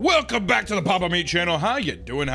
Welcome back to the Papa Meat channel. How you doing?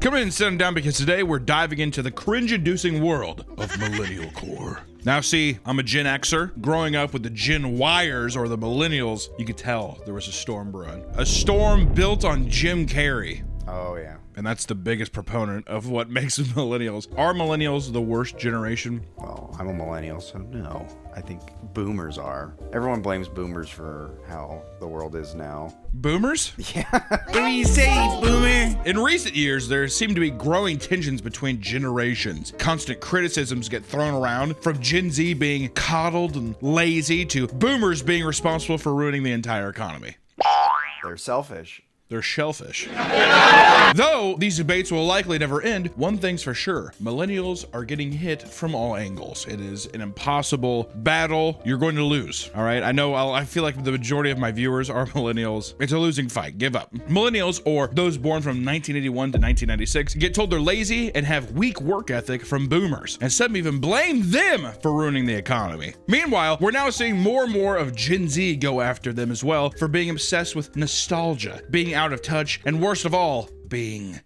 Come in and sit down because today we're diving into the cringe-inducing world of millennial core. Now see, I'm a Gen Xer. Growing up with the Gen Yers or the millennials, you could tell there was a storm brewing. A storm built on Jim Carrey. Oh yeah. And that's the biggest proponent of what makes millennials. Are millennials the worst generation? Well, I'm a millennial, so no. I think boomers are. Everyone blames boomers for how the world is now. Boomers? Yeah. What do you say, boomer? In recent years, there seem to be growing tensions between generations. Constant criticisms get thrown around, from Gen Z being coddled and lazy to boomers being responsible for ruining the entire economy. They're selfish. They're shellfish. Though these debates will likely never end, one thing's for sure. Millennials are getting hit from all angles. It is an impossible battle. You're going to lose, all right? I feel like the majority of my viewers are millennials. It's a losing fight. Give up. Millennials, or those born from 1981 to 1996, get told they're lazy and have weak work ethic from boomers. And some even blame them for ruining the economy. Meanwhile, we're now seeing more and more of Gen Z go after them as well for being obsessed with nostalgia, being out of touch, and worst of all, being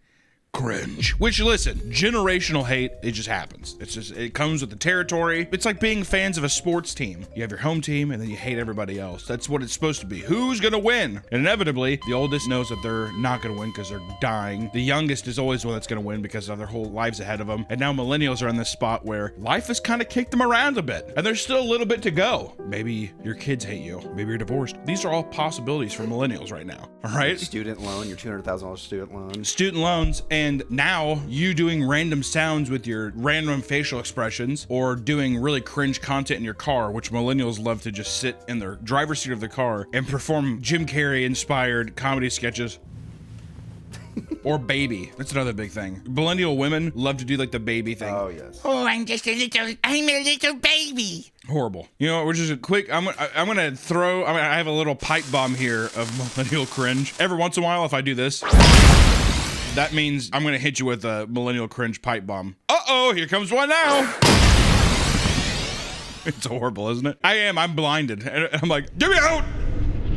cringe. Which, listen, generational hate, it just happens. It comes with the territory. It's like being fans of a sports team. You have your home team and then you hate everybody else. That's what it's supposed to be. Who's gonna win? And inevitably, the oldest knows that they're not gonna win because they're dying. The youngest is always the one that's gonna win because of their whole lives ahead of them. And now millennials are in this spot where life has kind of kicked them around a bit. And there's still a little bit to go. Maybe your kids hate you. Maybe you're divorced. These are all possibilities for millennials right now. All right? Student loan, your $200,000 student loan. Student loans, and now you doing random sounds with your random facial expressions or doing really cringe content in your car, which millennials love to just sit in their driver's seat of the car and perform Jim Carrey inspired comedy sketches. Or baby. That's another big thing. Millennial women love to do like the baby thing. Oh yes. Oh, I'm a little baby. Horrible. You know what, we're just a quick, I have a little pipe bomb here of millennial cringe. Every once in a while, if I do this, that means I'm gonna hit you with a millennial cringe pipe bomb. Uh-oh, here comes one now. It's horrible, isn't it? I'm blinded. And I'm like, get me out!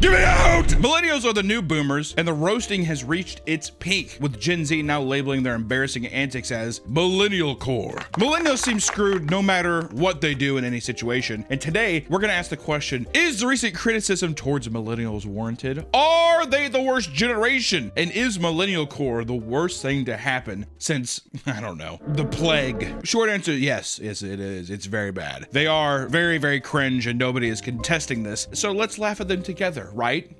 Get me out! Millennials are the new boomers, and the roasting has reached its peak, with Gen Z now labeling their embarrassing antics as millennial core. Millennials seem screwed no matter what they do in any situation, and today we're gonna ask the question, is the recent criticism towards millennials warranted? Are they the worst generation? And is millennial core the worst thing to happen since, I don't know, the plague? Short answer, yes, it is. It's very bad. They are very, very cringe, and nobody is contesting this, so let's laugh at them together. Right?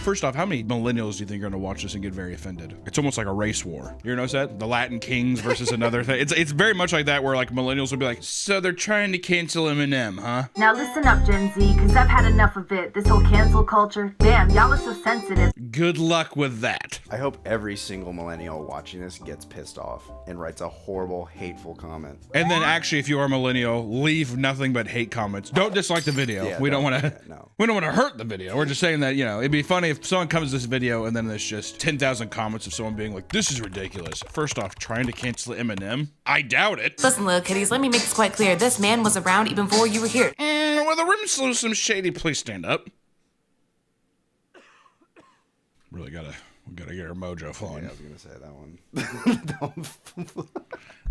First off, how many millennials do you think are gonna watch this and get very offended? It's almost like a race war. You ever notice that? The Latin Kings versus another thing. It's very much like that, where like millennials will be like, so they're trying to cancel Eminem, huh? Now listen up, Gen Z, because I've had enough of it. This whole cancel culture. Damn, y'all are so sensitive. Good luck with that. I hope every single millennial watching this gets pissed off and writes a horrible, hateful comment. And then actually, if you are a millennial, leave nothing but hate comments. Don't dislike the video. Yeah, we don't want to. Yeah, no. We don't want to hurt the video. We're just saying that, you know, it'd be funny if someone comes to this video and then there's just 10,000 comments of someone being like, this is ridiculous. First off, trying to cancel Eminem? I doubt it. Listen, little kitties, let me make this quite clear. This man was around even before you were here. Well, the rim's loose, some shady. Please stand up. Really gotta get our mojo flowing. Yeah, I was gonna say that one.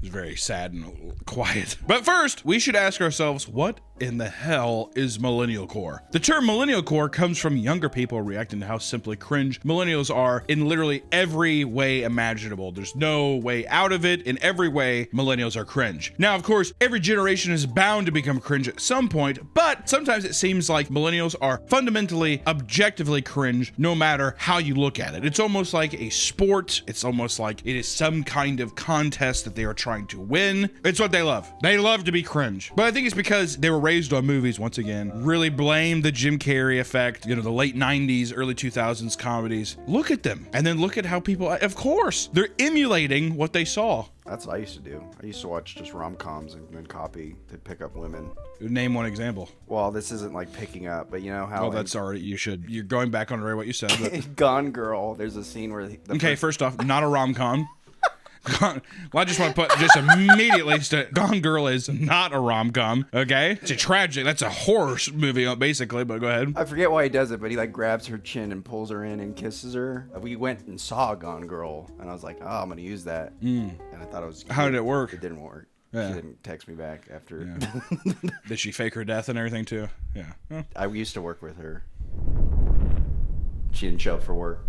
It's very sad and quiet. But first, we should ask ourselves, what in the hell is millennial core? The term millennial core comes from younger people reacting to how simply cringe millennials are in literally every way imaginable. There's no way out of it. In every way, millennials are cringe. Now, of course, every generation is bound to become cringe at some point, but sometimes it seems like millennials are fundamentally, objectively cringe no matter how you look at it. It's almost like a sport. It's almost like it is some kind of contest that they are trying to win. It's what they love. They love to be cringe. But I think it's because they were raised on movies, once again. Really blame the Jim Carrey effect, you know, the late 90s, early 2000s comedies. Look at them. And then look at how people, of course, they're emulating what they saw. That's what I used to do. I used to watch just rom-coms and then copy to pick up women. Name one example. Well, this isn't like picking up, but you know how... Oh, that's already, you're going back on what you said. But... Gone Girl, there's a scene where... Okay, first off, not a rom-com. Well, I just want to put just immediately, Gone Girl is not a rom-com, okay? It's a tragic, that's a horror movie, basically, but go ahead. I forget why he does it, but he like grabs her chin and pulls her in and kisses her. We went and saw Gone Girl, and I was like, oh, I'm going to use that. And I thought it was cute. How did it work? It didn't work. Yeah. She didn't text me back after. Yeah. Did she fake her death and everything, too? Yeah. Well. I used to work with her. She didn't show up for work.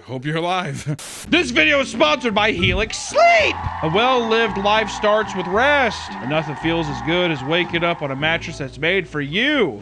Hope you're alive. This video is sponsored by Helix Sleep. A well-lived life starts with rest, and nothing feels as good as waking up on a mattress that's made for you.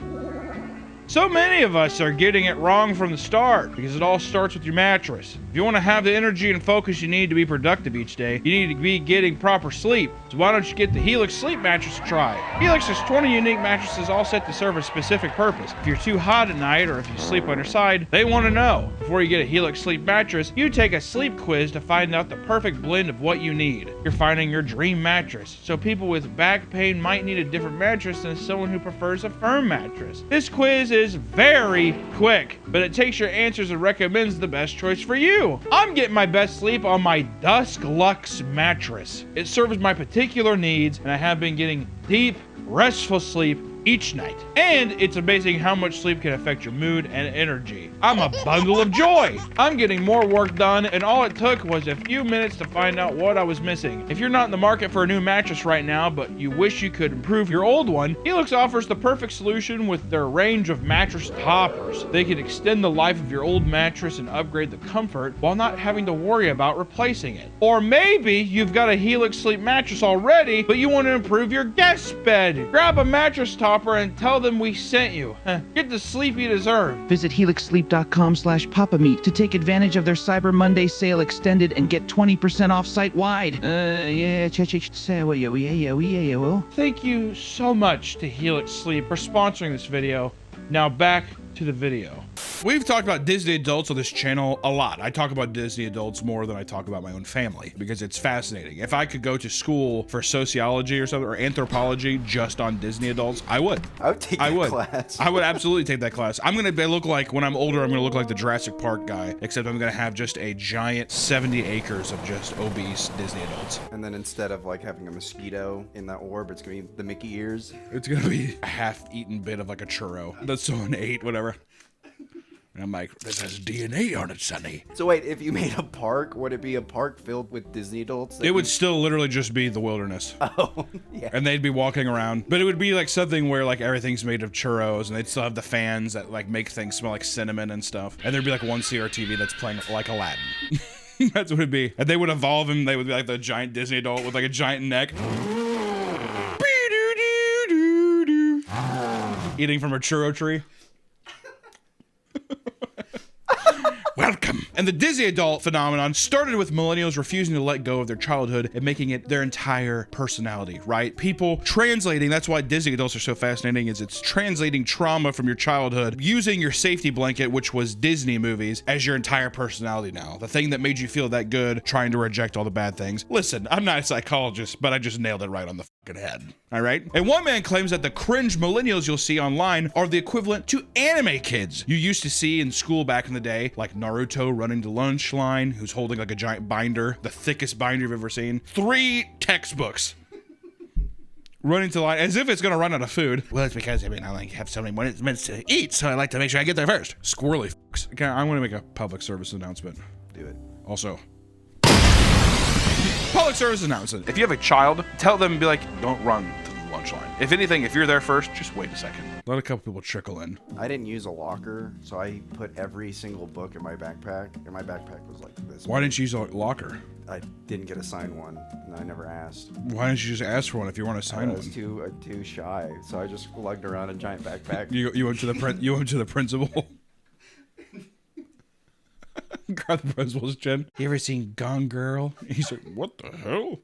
So many of us are getting it wrong from the start because it all starts with your mattress. If you want to have the energy and focus you need to be productive each day, you need to be getting proper sleep. So why don't you get the Helix Sleep mattress to try? Helix has 20 unique mattresses all set to serve a specific purpose. If you're too hot at night or if you sleep on your side, they want to know. Before you get a Helix Sleep mattress, you take a sleep quiz to find out the perfect blend of what you need. You're finding your dream mattress. So people with back pain might need a different mattress than someone who prefers a firm mattress. This quiz is very quick, but it takes your answers and recommends the best choice for you. I'm getting my best sleep on my Dusk Luxe mattress. It serves my particular needs, and I have been getting deep, restful sleep each night. And it's amazing how much sleep can affect your mood and energy. I'm a bundle of joy. I'm getting more work done, and all it took was a few minutes to find out what I was missing. If you're not in the market for a new mattress right now, but you wish you could improve your old one, Helix offers the perfect solution with their range of mattress toppers. They can extend the life of your old mattress and upgrade the comfort while not having to worry about replacing it. Or maybe you've got a Helix Sleep mattress already, but you want to improve your guest bed. Grab a mattress topper and tell them we sent you. Get the sleep you deserve. Visit helixsleep.com/papameat to take advantage of their Cyber Monday sale extended and get 20% off site-wide. Thank you so much to Helix Sleep for sponsoring this video. Now back to the video. We've talked about Disney adults on this channel a lot. I talk about Disney adults more than I talk about my own family because it's fascinating. If I could go to school for sociology or something, or anthropology just on Disney adults, I would. I would take that class. I would absolutely take that class. I'm gonna look like, when I'm older, I'm gonna look like the Jurassic Park guy, except I'm gonna have just a giant 70 acres of just obese Disney adults. And then instead of like having a mosquito in that orb, it's gonna be the Mickey ears. It's gonna be a half-eaten bit of like a churro that someone ate, whatever. And I'm like, this has DNA on it, Sonny. So wait, if you made a park, would it be a park filled with Disney adults? It would still literally just be the wilderness. Oh, yeah. And they'd be walking around. But it would be like something where like everything's made of churros and they'd still have the fans that like make things smell like cinnamon and stuff. And there'd be like one CRTV that's playing like Aladdin. That's what it'd be. And they would evolve him. They would be like the giant Disney adult with like a giant neck. Eating from a churro tree. Welcome. And the Disney adult phenomenon started with millennials refusing to let go of their childhood and making it their entire personality, right? People translating, that's why Disney adults are so fascinating, is it's translating trauma from your childhood, using your safety blanket, which was Disney movies, as your entire personality now. The thing that made you feel that good, trying to reject all the bad things. Listen, I'm not a psychologist, but I just nailed it right on the fucking head. All right? And one man claims that the cringe millennials you'll see online are the equivalent to anime kids you used to see in school back in the day, like Naruto running the lunch line, who's holding like a giant binder, the thickest binder you've ever seen. 3 textbooks. Running to the line as if it's gonna run out of food. Well, it's because I like have so many minutes to eat, so I like to make sure I get there first. Squirrely fucks. Okay, I'm gonna make a public service announcement. Do it. Also, public service announcement. If you have a child, tell them, be like, don't run to the lunch line. If anything, if you're there first, just wait a second. Let a couple people trickle in. I didn't use a locker, so I put every single book in my backpack, and my backpack was like this. Why didn't you use a locker? I didn't get assigned one, and I never asked. Why didn't you just ask for one if you weren't assigned I was one? too shy, so I just lugged around a giant backpack. You went to the principal. Grab the principal's chin. You ever seen Gone Girl? He's like, what the hell?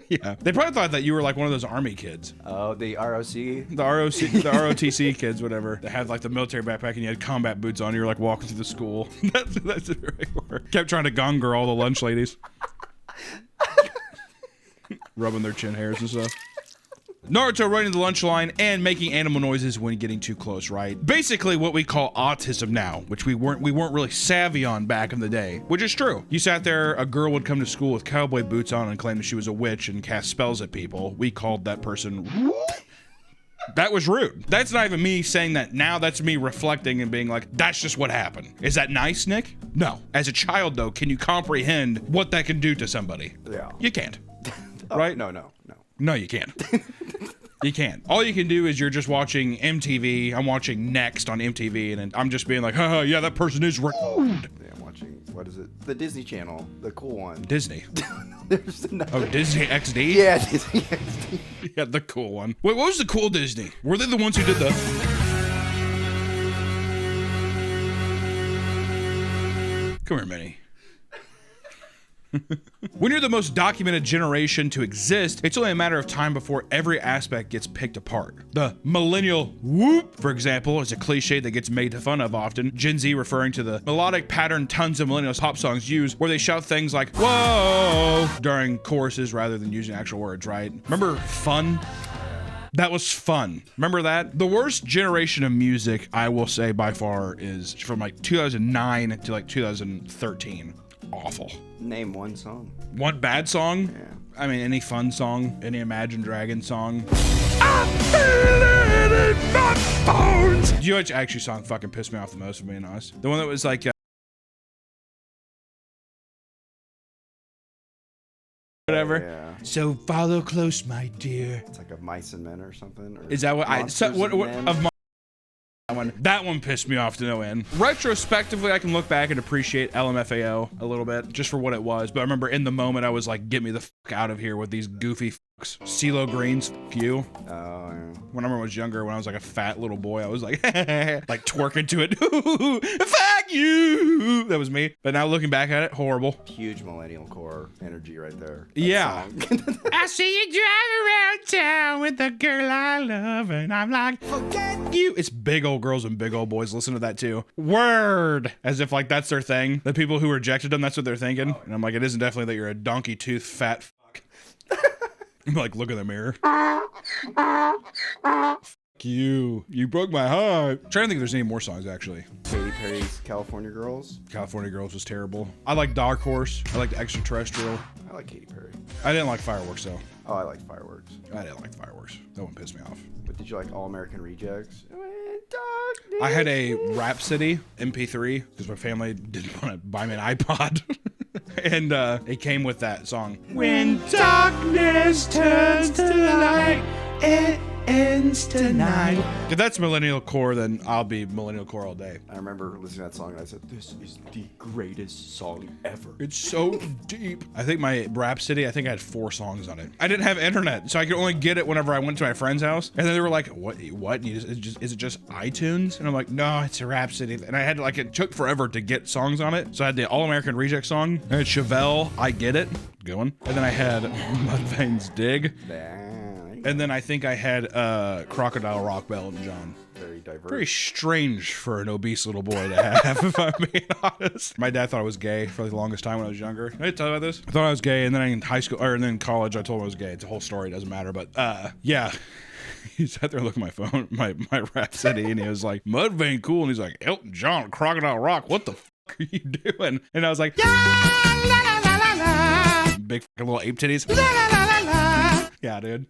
Yeah. They probably thought that you were like one of those army kids. Oh, the ROC? The ROTC kids, whatever. They had like the military backpack and you had combat boots on. You were like walking through the school. That's who they were. Kept trying to Gone Girl all the lunch ladies. Rubbing their chin hairs and stuff. Naruto running the lunch line and making animal noises when getting too close, right? Basically what we call autism now, which we weren't really savvy on back in the day, which is true. You sat there, a girl would come to school with cowboy boots on and claim that she was a witch and cast spells at people. We called that person that was rude. That's not even me saying that now. That's me reflecting and being like, that's just what happened. Is that nice, Nick? No. As a child, though, can you comprehend what that can do to somebody? Yeah. You can't. Oh, right? No. No, you can't. You can't. All you can do is you're just watching MTV. I'm watching Next on MTV, and I'm just being like, haha, yeah, that person is rude. Yeah, I'm watching, what is it? The Disney Channel, the cool one. Disney. There's another. Oh, Disney XD? Yeah, Disney XD. Yeah, the cool one. Wait, what was the cool Disney? Were they the ones who did the... Come here, Minnie. When you're the most documented generation to exist, it's only a matter of time before every aspect gets picked apart. The millennial whoop, for example, is a cliche that gets made fun of often. Gen Z referring to the melodic pattern tons of millennial pop songs use, where they shout things like, whoa, during choruses rather than using actual words, right? Remember Fun? That was fun. Remember that? The worst generation of music, I will say by far, is from like 2009 to like 2013. Awful. Name one song. One bad song? Yeah. I mean, any fun song, any Imagine Dragons song. I feel it in my bones. Do you know which actually song fucking pissed me off the most, if I'm being honest? The one that was like, whatever. Yeah. So follow close, my dear. It's like a Mice and Men or something. Or Is that what I? So, Monsters what and Men? of my? That one pissed me off to no end. Retrospectively, I can look back and appreciate LMFAO a little bit just for what it was. But I remember in the moment, I was like, get me the fuck out of here with these goofy fucks. CeeLo Green's fuck you. Oh, yeah. When I was younger, when I was like a fat little boy, I was like, like twerking to it. Fuck you. That was me. But now looking back at it, horrible. Huge millennial core energy right there. That Yeah. song. I see you drive around town with the girl I love, and I'm like, forget you. It's big old girls and big old boys. Listen to that too. Word. As if like that's their thing. The people who rejected them, that's what they're thinking. And I'm like, it isn't definitely that you're a donkey tooth fat fuck. I'm like, look in the mirror. Fuck you. You broke my heart. I'm trying to think if there's any more songs actually. Katy Perry's California Girls. California Girls was terrible. I like Dark Horse. I like Extraterrestrial. I like Katy Perry. I didn't like Fireworks though. Oh, I like Fireworks. I didn't like Fireworks. That one pissed me off. But did you like All American Rejects? I had a Rhapsody MP3 because my family didn't want to buy me an iPod. And it came with that song. When darkness turns to light, it ends tonight. If that's millennial core, then I'll be millennial core all day. I remember listening to that song and I said, this is the greatest song ever. It's so deep. I think my Rhapsody, I think I had 4 songs on it. I didn't have internet, so I could only get it whenever I went to my friend's house. And then they were like, what? And is it just iTunes? And I'm like, no, it's a Rhapsody. And I had like, it took forever to get songs on it. So I had the All American Reject song. And it's Chevelle, I Get It. Good one. And then I had Mudvayne's Dig. And then I think I had Crocodile Rock by Elton John. Very diverse. Very strange for an obese little boy to have, if I'm being honest. My dad thought I was gay for the longest time when I was younger. Did I tell you about this? I thought I was gay, and then in high school, or then in college, I told him I was gay. It's a whole story, it doesn't matter. But yeah. He sat there looking at my phone, my Rhapsody, and he was like, Mudvayne cool. And he's like, Elton John, Crocodile Rock, what the fuck are you doing? And I was like, la, la, la, la, la, la. Big fucking little ape titties. La, la, la, la, la. Yeah, dude.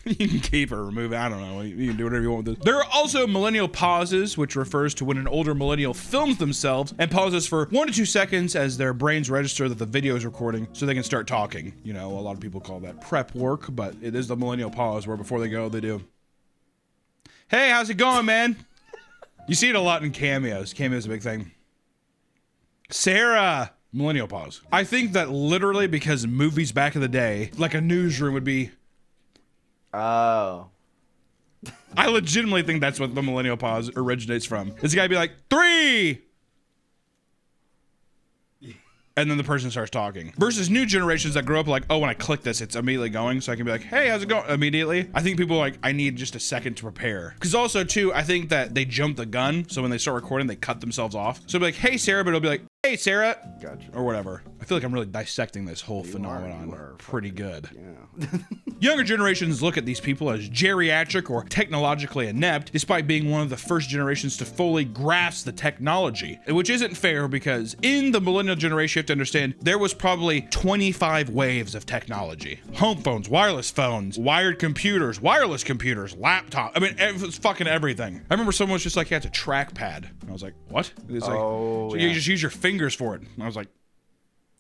You can keep or remove it. I don't know. You can do whatever you want with this. There are also millennial pauses, which refers to when an older millennial films themselves and pauses for 1 to 2 seconds as their brains register that the video is recording so they can start talking. You know, a lot of people call that prep work, but it is the millennial pause where before they go, they do, hey, how's it going, man? You see it a lot in cameos. Cameos is a big thing. Sarah. Millennial pause. I think that literally because movies back in the day, like a newsroom would be, oh. I legitimately think that's what the millennial pause originates from. This guy be like, 3! And then the person starts talking. Versus new generations that grow up like, oh, when I click this, it's immediately going. So I can be like, hey, how's it going? Immediately. I think people are like, I need just a second to prepare. Because also, too, I think that they jump the gun. So when they start recording, they cut themselves off. So it'll be like, hey, Sarah, but it'll be like, hey, Sarah. Gotcha. Or whatever. I feel like I'm really dissecting this whole You phenomenon are pretty good. Yeah. Younger generations look at these people as geriatric or technologically inept, despite being one of the first generations to fully grasp the technology, which isn't fair because in the millennial generation, you have to understand there was probably 25 waves of technology. Home phones, wireless phones, wired computers, wireless computers, laptop. I mean, it was fucking everything. I remember someone was just like, yeah, it's a trackpad. And I was like, what? It's like, so you just use your fingers for it. And I was like,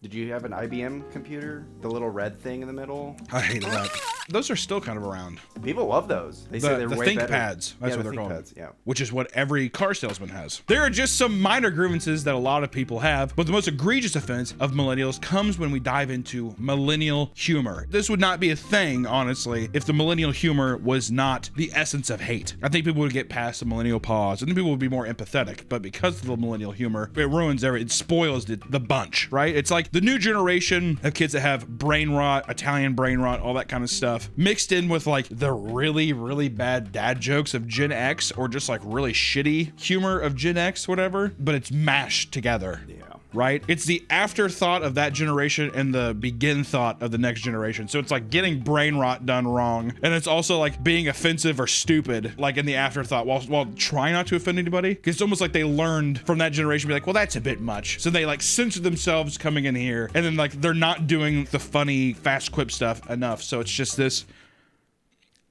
did you have an IBM computer? The little red thing in the middle? I hated that. Those are still kind of around. People love those. They say they're the way better. ThinkPads. That's what they're called. ThinkPads, yeah. Which is what every car salesman has. There are just some minor grievances that a lot of people have, but the most egregious offense of millennials comes when we dive into millennial humor. This would not be a thing, honestly, if the millennial humor was not the essence of hate. I think people would get past the millennial pause, and then people would be more empathetic. But because of the millennial humor, it ruins everything. It spoils the bunch, right? It's like the new generation of kids that have brain rot, Italian brain rot, all that kind of stuff, mixed in with like the really, really bad dad jokes of Gen X, or just like really shitty humor of Gen X, whatever, but it's mashed together. Yeah. Right? It's the afterthought of that generation and the begin thought of the next generation. So it's like getting brain rot done wrong. And it's also like being offensive or stupid, like in the afterthought, while trying not to offend anybody. Because it's almost like they learned from that generation, be like, well, that's a bit much. So they like censor themselves coming in here. And then like they're not doing the funny, fast quip stuff enough. So it's just this,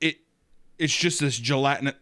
it's just this gelatinous.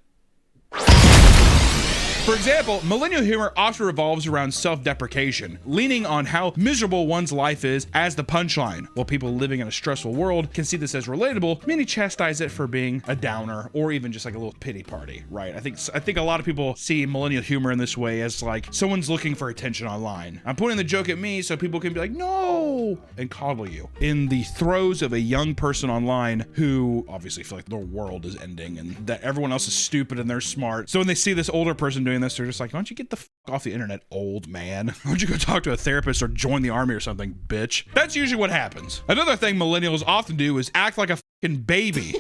For example, millennial humor often revolves around self-deprecation, leaning on how miserable one's life is as the punchline. While people living in a stressful world can see this as relatable, many chastise it for being a downer or even just like a little pity party, right? I think a lot of people see millennial humor in this way as like someone's looking for attention online. I'm pointing the joke at me so people can be like, no, and coddle you. In the throes of a young person online who obviously feel like the world is ending and that everyone else is stupid and they're smart. So when they see this older person doing this, they're just like, why don't you get the off the internet, old man? Why don't you go talk to a therapist or join the army or something, bitch? That's usually what happens. Another thing millennials often do is act like a fucking baby.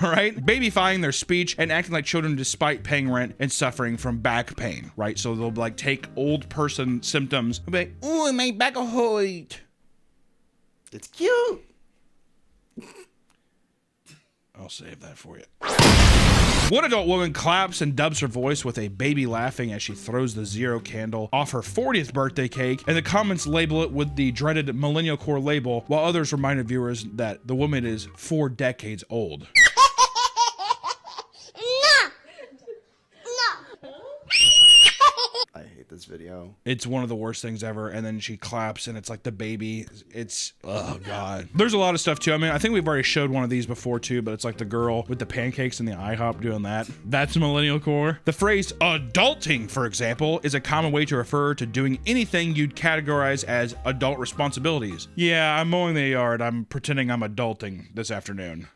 All right, babyfying their speech and acting like children despite paying rent and suffering from back pain, right? So they'll like take old person symptoms and be like, oh, my back hurt. It's cute. I'll save that for you. One adult woman claps and dubs her voice with a baby laughing as she throws the zero candle off her 40th birthday cake, and the comments label it with the dreaded millennial core label, while others reminded viewers that the woman is 4 decades old. I hate this video. It's one of the worst things ever. And then she claps and it's like the baby. It's, oh God. There's a lot of stuff too. I mean, I think we've already showed one of these before too, but it's like the girl with the pancakes and the IHOP doing that. That's millennial core. The phrase adulting, for example, is a common way to refer to doing anything you'd categorize as adult responsibilities. Yeah, I'm mowing the yard. I'm pretending I'm adulting this afternoon.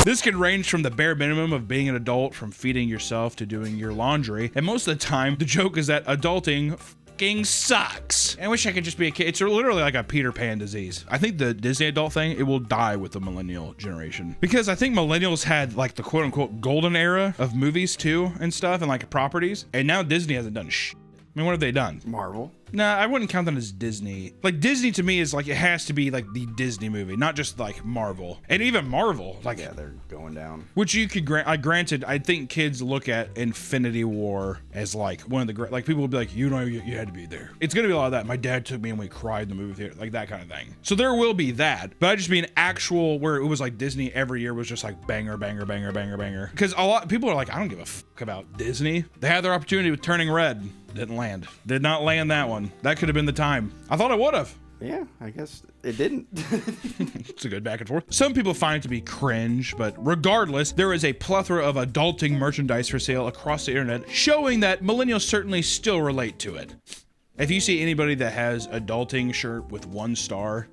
This can range from the bare minimum of being an adult, from feeding yourself to doing your laundry. And most of the time, the joke is that adulting fucking sucks. I wish I could just be a kid. It's literally like a Peter Pan disease. I think the Disney adult thing, it will die with the millennial generation. Because I think millennials had like the quote unquote golden era of movies too and stuff and like properties. And now Disney hasn't done shit. I mean, what have they done? Marvel. Nah, I wouldn't count that as Disney. Like, Disney to me is like, it has to be like the Disney movie, not just like Marvel. And even Marvel, like, Yeah, they're going down. which you could granted, I think kids look at Infinity War as like one of the great, like people will be like, you know, you had to be there. It's gonna be a lot of that. My dad took me and we cried in the movie theater, like that kind of thing. So there will be that, but I just mean actual where it was like Disney every year was just like banger, banger, banger, banger, banger. Because a lot people are like, I don't give a fuck about Disney. They had their opportunity with Turning Red. Didn't land. Did not land that one. That could have been the time. I thought it would have. Yeah, I guess it didn't. It's a good back and forth. Some people find it to be cringe, but regardless, there is a plethora of adulting merchandise for sale across the internet, showing that millennials certainly still relate to it. If you see anybody that has adulting shirt with 1 star,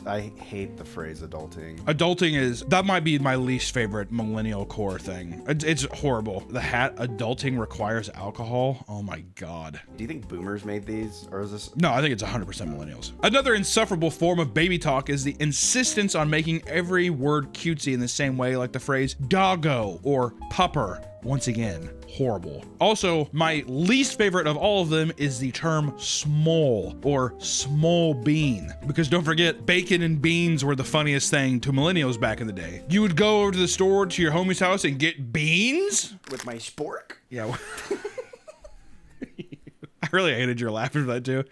I hate the phrase adulting. adulting that might be my least favorite millennial core thing. It's horrible. The hat, adulting requires alcohol. Oh my God. Do you think boomers made these, or is this? No, I think it's 100% millennials. Another insufferable form of baby talk is the insistence on making every word cutesy in the same way, like the phrase doggo or pupper. Once again, horrible. Also, my least favorite of all of them is the term small or small bean. Because don't forget, bacon and beans were the funniest thing to millennials back in the day. You would go over to the store to your homie's house and get beans? With my spork? Yeah. I really hated your laughing for that too.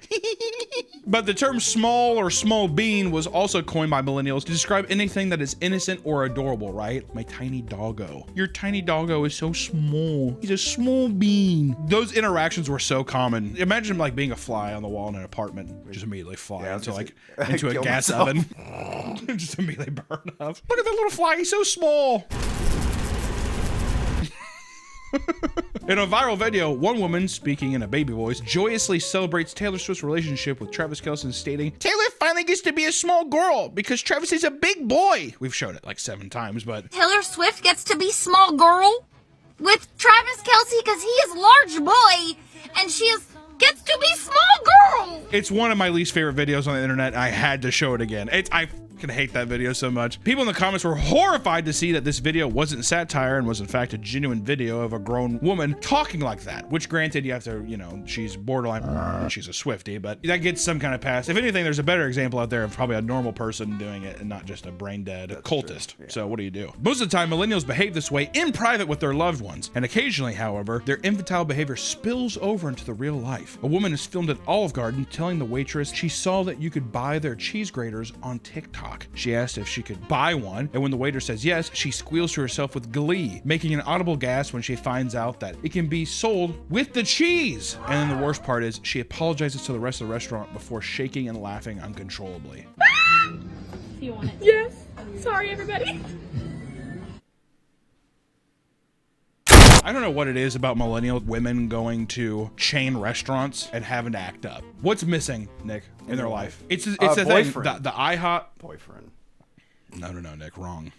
But the term small or small bean was also coined by millennials to describe anything that is innocent or adorable, right? My tiny doggo. Your tiny doggo is so small. He's a small bean. Those interactions were so common. Imagine like being a fly on the wall in an apartment. Just immediately fly into a gas oven. Just immediately burn up. Look at that little fly. He's so small. In a viral video, one woman, speaking in a baby voice, joyously celebrates Taylor Swift's relationship with Travis Kelce, stating, "Taylor finally gets to be a small girl because Travis is a big boy." We've shown it like 7 times, but Taylor Swift gets to be small girl with Travis Kelce because he is large boy and gets to be small girl. it's one of my least favorite videos on the internet. I had to show it again. I fucking hate that video so much. People in the comments were horrified to see that this video wasn't satire and was in fact a genuine video of a grown woman talking like that, which granted you have to, you know, she's borderline, she's a Swiftie, but that gets some kind of pass. If anything, there's a better example out there of probably a normal person doing it and not just a brain dead cultist. Yeah. So what do you do? Most of the time, millennials behave this way in private with their loved ones. And occasionally, however, their infantile behavior spills over into the real life. A woman is filmed at Olive Garden telling the waitress she saw that you could buy their cheese graters on TikTok. She asked if she could buy one, and when the waiter says yes, she squeals to herself with glee, making an audible gasp when she finds out that it can be sold with the cheese. And then the worst part is she apologizes to the rest of the restaurant before shaking and laughing uncontrollably. Do you want it? Yes. Sorry, everybody. I don't know what it is about millennial women going to chain restaurants and having to act up. What's missing, Nick, in their life? It's the thing, the IHOP boyfriend. No, Nick, wrong.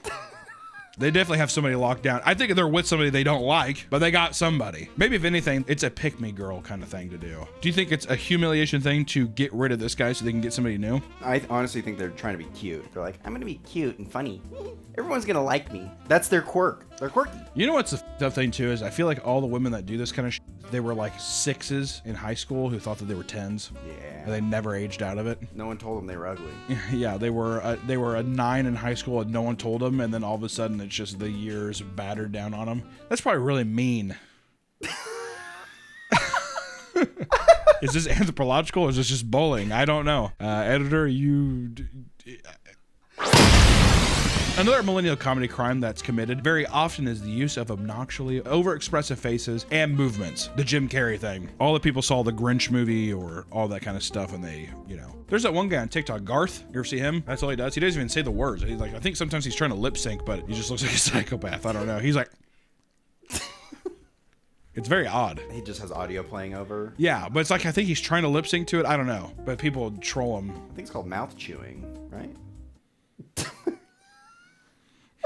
They definitely have somebody locked down. I think they're with somebody they don't like, but they got somebody. Maybe if anything, it's a pick-me girl kind of thing to do. Do you think it's a humiliation thing to get rid of this guy so they can get somebody new? I honestly think they're trying to be cute. They're like, I'm gonna be cute and funny. Everyone's gonna like me. That's their quirk. They're quirky. You know what's the tough thing too is I feel like all the women that do this kind of shit, they were like 6s in high school who thought that they were 10s. Yeah. And they never aged out of it. No one told them they were ugly. Yeah, they were a 9 in high school and no one told them, and then all of a sudden it's just the years battered down on them. That's probably really mean. Is this anthropological or is this just bullying? I don't know. Editor, you... Another millennial comedy crime that's committed very often is the use of obnoxiously overexpressive faces and movements. The Jim Carrey thing. All the people saw the Grinch movie or all that kind of stuff and they, you know. There's that one guy on TikTok, Garth. You ever see him? That's all he does. He doesn't even say the words. He's like, I think sometimes he's trying to lip sync, but he just looks like a psychopath. I don't know. He's like... It's very odd. He just has audio playing over. Yeah, but it's like I think he's trying to lip sync to it. I don't know. But people troll him. I think it's called mouth chewing, right?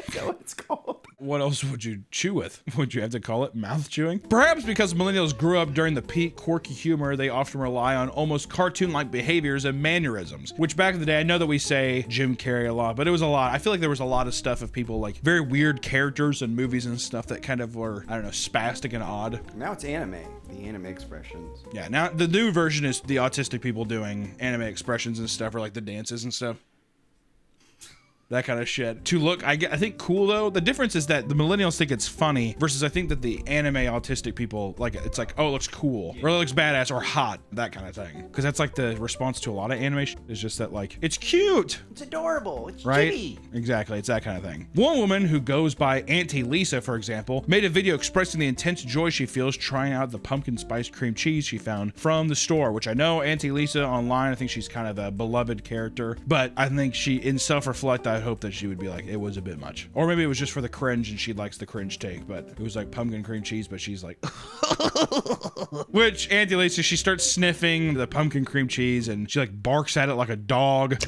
Is that what it's called? What else would you chew with? Would you have to call it mouth chewing? Perhaps because millennials grew up during the peak quirky humor, they often rely on almost cartoon-like behaviors and mannerisms, which back in the day, I know that we say Jim Carrey a lot, but it was a lot. I feel like there was a lot of stuff of people like very weird characters and movies and stuff that kind of were, I don't know, spastic and odd. Now it's anime, the anime expressions. Yeah, now the new version is the autistic people doing anime expressions and stuff, or like the dances and stuff. That kind of shit. To look, I think cool though. The difference is that the millennials think it's funny versus I think that the anime autistic people, like, it's like, oh, it looks cool or it looks badass or hot, that kind of thing. Because that's like the response to a lot of anime is just that like, it's cute. It's adorable. It's right? Jimmy. Exactly. It's that kind of thing. One woman who goes by Auntie Lisa, for example, made a video expressing the intense joy she feels trying out the pumpkin spice cream cheese she found from the store, which I know Auntie Lisa online, I think she's kind of a beloved character, but I think she, in self-reflect, I hope that she would be like, it was a bit much. Or maybe it was just for the cringe and she likes the cringe take, but it was like pumpkin cream cheese, but she's like, which Auntie Lisa, she starts sniffing the pumpkin cream cheese and she like barks at it like a dog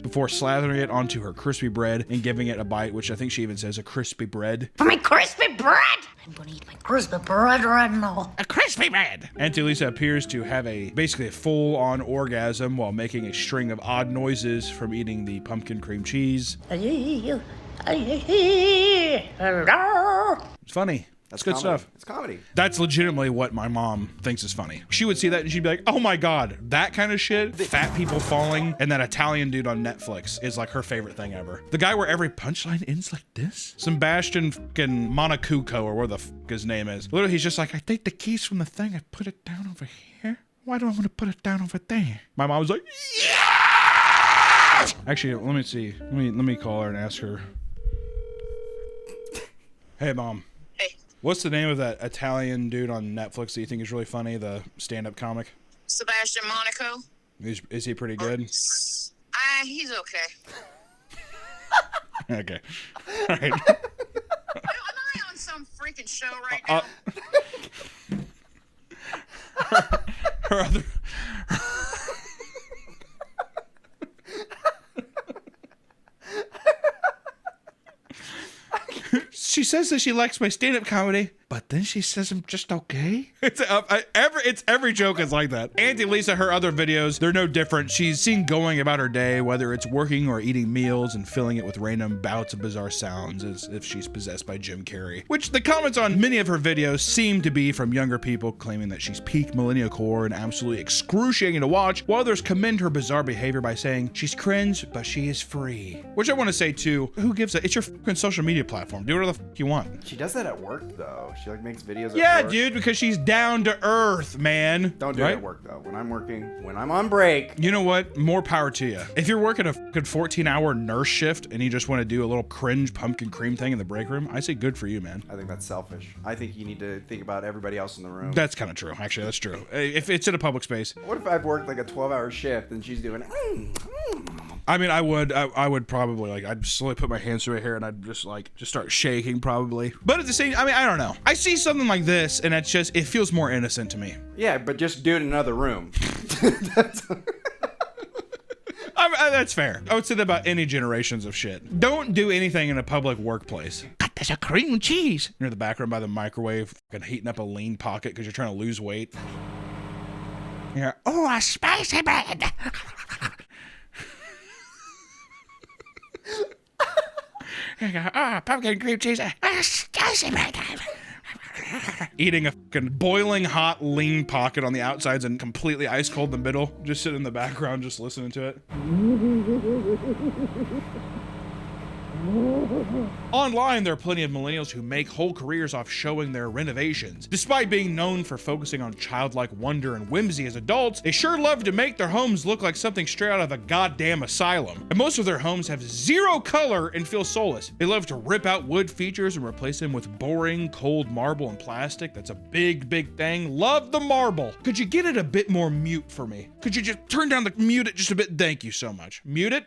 before slathering it onto her crispy bread and giving it a bite, which I think she even says a crispy bread. For my crispy bread! I'm gonna eat my crispy bread right now. A crispy bread! Auntie Lisa appears to have basically a full-on orgasm while making a string of odd noises from eating the pumpkin cream cheese. It's funny. That's good comedy. stuff. It's comedy. That's legitimately what my mom thinks is funny. She would see that and she'd be like, oh my God, that kind of shit, fat people falling, and that Italian dude on Netflix is like her favorite thing ever. The guy where every punchline ends like this? Sebastian fucking Monacuco, or where the fuck his name is. Literally, he's just like, I take the keys from the thing, I put it down over here. Why do I want to put it down over there? My mom was like, yeah! Actually, let me see. Let me call her and ask her. Hey, Mom. Hey. What's the name of that Italian dude on Netflix that you think is really funny, the stand-up comic? Sebastian Monaco. Is he pretty good? He's okay. Okay. All right. Am I on some freaking show right now? Her other... She says that she likes my stand-up comedy, but then she says I'm just okay. It's every joke is like that. Auntie Lisa, her other videos, they're no different. She's seen going about her day, whether it's working or eating meals, and filling it with random bouts of bizarre sounds as if she's possessed by Jim Carrey. Which the comments on many of her videos seem to be from younger people claiming that she's peak millennial core and absolutely excruciating to watch, while others commend her bizarre behavior by saying she's cringe, but she is free. Which I want to say too, who gives a, it's your fucking social media platform. Do whatever the fuck you want. She does that at work though. She like makes videos. Yeah, at work. dude, because she's down to earth, man. Don't do right? it at work though. When I'm working, when I'm on break. You know what? More power to you. If you're working a fucking 14-hour nurse shift and you just want to do a little cringe pumpkin cream thing in the break room, I say good for you, man. I think that's selfish. I think you need to think about everybody else in the room. That's kind of true. Actually, that's true. If it's in a public space. What if I've worked like a 12-hour shift and she's doing? I mean, I would probably like, I'd slowly put my hands through my hair and I'd just start shaking probably. But at the same, I mean, I don't know. I see something like this and it's just, it feels more innocent to me. Yeah, but just do it in another room. That's fair. I would say that about any generations of shit. Don't do anything in a public workplace. God, there's a cream cheese. You're in the back room by the microwave, fucking heating up a lean pocket because you're trying to lose weight. Yeah. Oh, a spicy bread. Pumpkin cream cheese. Spicy bread. Eating a fucking boiling hot lean pocket on the outsides and completely ice cold in the middle. Just sitting in the background, just listening to it. Online, there are plenty of millennials who make whole careers off showing their renovations. Despite being known for focusing on childlike wonder and whimsy as adults, they sure love to make their homes look like something straight out of a goddamn asylum. And most of their homes have zero color and feel soulless. They love to rip out wood features and replace them with boring, cold marble and plastic. That's a big, big thing. Love the marble. Could you get it a bit more mute for me? Could you just turn down the mute it just a bit? Thank you so much. Mute it.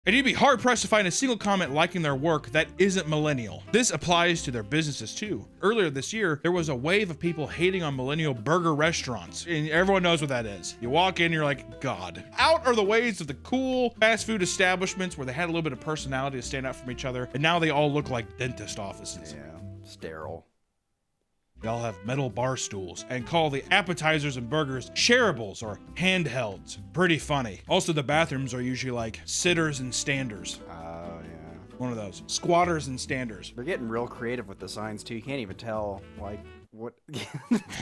And you'd be hard-pressed to find a single comment liking their work that isn't millennial. This applies to their businesses too. Earlier this year, there was a wave of people hating on millennial burger restaurants. And everyone knows what that is. You walk in, you're like, God. Out are the ways of the cool fast food establishments where they had a little bit of personality to stand out from each other. And now they all look like dentist offices. Yeah, sterile. They all have metal bar stools and call the appetizers and burgers shareables or handhelds. Pretty funny. Also, the bathrooms are usually like sitters and standers. Oh, yeah. One of those. Squatters and standers. They're getting real creative with the signs, too. You can't even tell, like, what...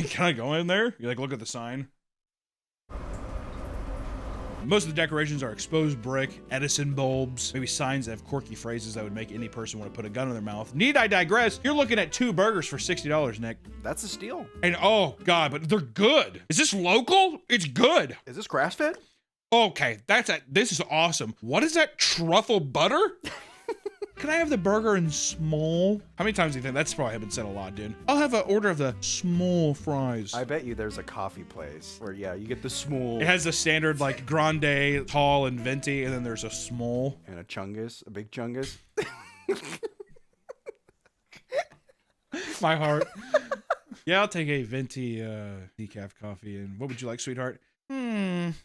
Can I go in there? You like look at the sign? Most of the decorations are exposed brick, Edison bulbs, maybe signs that have quirky phrases that would make any person want to put a gun in their mouth. Need I digress? You're looking at 2 burgers for $60, Nick. That's a steal. And oh God, but they're good. Is this local? It's good. Is this grass-fed? Okay, this is awesome. What is that, truffle butter? Can I have the burger in small? How many times do you think that's probably been said a lot, dude? I'll have an order of the small fries. I bet you there's a coffee place where, yeah, you get the small. It has the standard like grande, tall, and venti, and then there's a small. And a chungus, a big chungus. My heart. Yeah, I'll take a venti decaf coffee. And what would you like, sweetheart?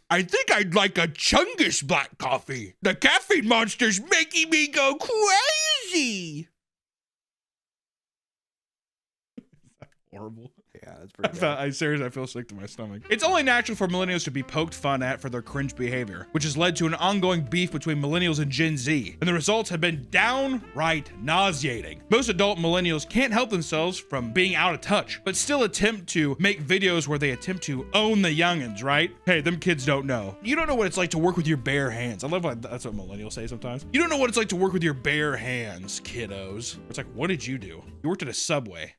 I think I'd like a Chungus black coffee. The caffeine monster's making me go crazy. horrible. Yeah, that's pretty good. I seriously, I feel sick to my stomach. It's only natural for millennials to be poked fun at for their cringe behavior, which has led to an ongoing beef between millennials and Gen Z, and the results have been downright nauseating. Most adult millennials can't help themselves from being out of touch, but still attempt to make videos where they attempt to own the youngins, right? Hey, them kids don't know. You don't know what it's like to work with your bare hands. I love that's what millennials say sometimes. You don't know what it's like to work with your bare hands, kiddos. It's like, what did you do? You worked at a Subway.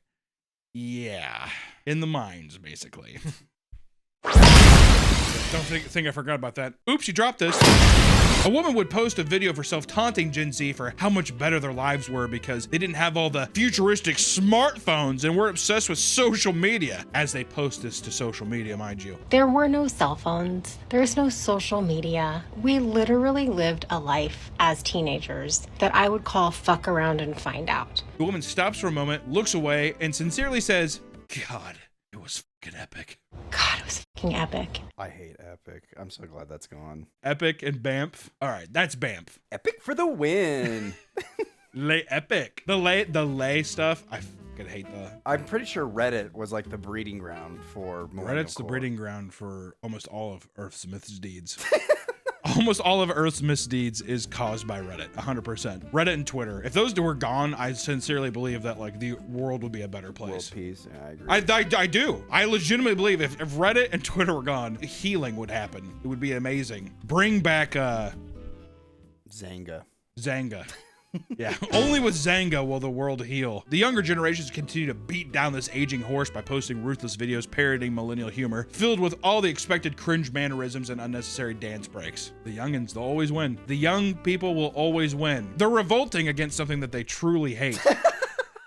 Yeah, in the mines, basically. Don't think I forgot about that. Oops, you dropped this. A woman would post a video of herself taunting Gen Z for how much better their lives were because they didn't have all the futuristic smartphones and were obsessed with social media. As they post this to social media, mind you. There were no cell phones. There's no social media. We literally lived a life as teenagers that I would call fuck around and find out. The woman stops for a moment, looks away, and sincerely says, God, it was fucking epic. God, it was fucking epic. I hate Epic. I'm so glad that's gone. Epic and Banff. All right, that's Banff. Epic for the win. Lay epic. The lay stuff. I fucking hate the. I'm pretty sure Reddit was like the breeding ground for millennial Reddit's the core. breeding ground for almost all of Earth's misdeeds. Almost all of Earth's misdeeds is caused by Reddit, 100%. Reddit and Twitter. If those two were gone, I sincerely believe that like the world would be a better place. World peace. Yeah, I agree. I do. I legitimately believe if Reddit and Twitter were gone, healing would happen. It would be amazing. Bring back Zanga. Yeah, only with Zanga will the world heal. The younger generations continue to beat down this aging horse by posting ruthless videos parodying millennial humor, filled with all the expected cringe mannerisms and unnecessary dance breaks. The youngins, they'll always win. The young people will always win. They're revolting against something that they truly hate.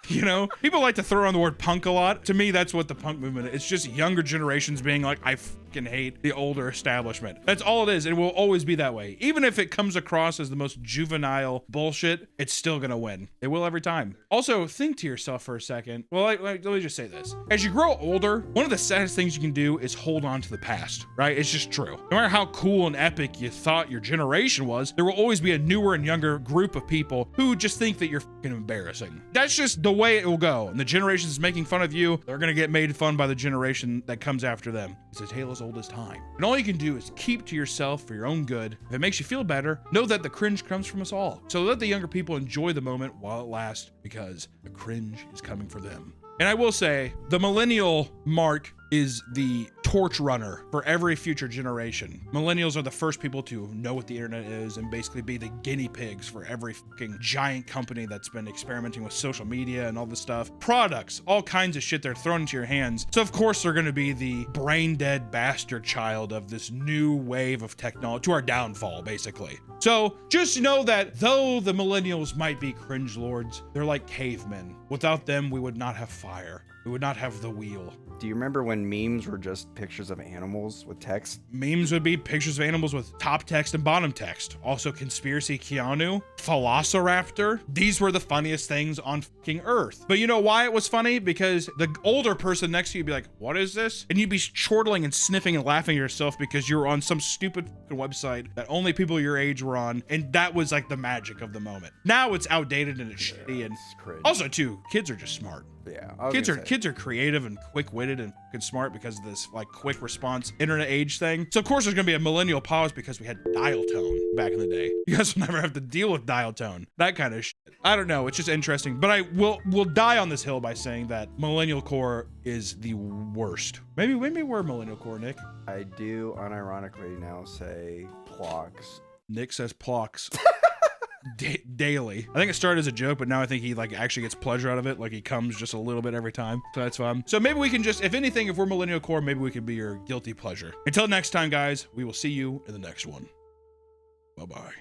You know, people like to throw on the word punk a lot. To me, that's what the punk movement is. It's just younger generations being like, I fucking hate the older establishment. That's all it is. It will always be that way. Even if it comes across as the most juvenile bullshit, it's still gonna win. It will every time. Also, think to yourself for a second. Well, let me just say this. As you grow older, one of the saddest things you can do is hold on to the past, right? It's just true. No matter how cool and epic you thought your generation was, there will always be a newer and younger group of people who just think that you're fucking embarrassing. That's just the way it will go. And the generations making fun of you, they're gonna get made fun by the generation that comes after them. It's a tale as old as time. And all you can do is keep to yourself for your own good. If it makes you feel better, know that the cringe comes from us all. So let the younger people enjoy the moment while it lasts, because the cringe is coming for them. And I will say, the millennial mark is the torch runner for every future generation. Millennials are the first people to know what the internet is and basically be the guinea pigs for every fucking giant company that's been experimenting with social media and all this stuff. Products, all kinds of shit they're thrown into your hands. So of course they're gonna be the brain dead bastard child of this new wave of technology, to our downfall, basically. So just know that though the millennials might be cringe lords, they're like cavemen. Without them, we would not have fire. We would not have the wheel. Do you remember when memes were just pictures of animals with text? Memes would be pictures of animals with top text and bottom text. Also Conspiracy Keanu, Velociraptor. These were the funniest things on fucking Earth. But you know why it was funny? Because the older person next to you would be like, what is this? And you'd be chortling and sniffing and laughing at yourself because you were on some stupid fucking website that only people your age were on. And that was like the magic of the moment. Now it's outdated and it's shitty. And cringe. also too, kids are just smart. Yeah, Kids are creative and quick-witted and fucking smart because of this like quick response internet age thing. So of course there's gonna be a millennial pause because we had dial tone back in the day. You guys will never have to deal with dial tone. That kind of shit. I don't know. It's just interesting. But I will die on this hill by saying that millennial core is the worst. Maybe we're millennial core, Nick. I do unironically now say plox. Nick says plox. Daily. I think it started as a joke, but now I think he like actually gets pleasure out of it. Like he comes just a little bit every time. So that's fun. So maybe we can just, if anything, if we're millennial core, maybe we can be your guilty pleasure. Until next time, guys, we will see you in the next one. Bye-bye.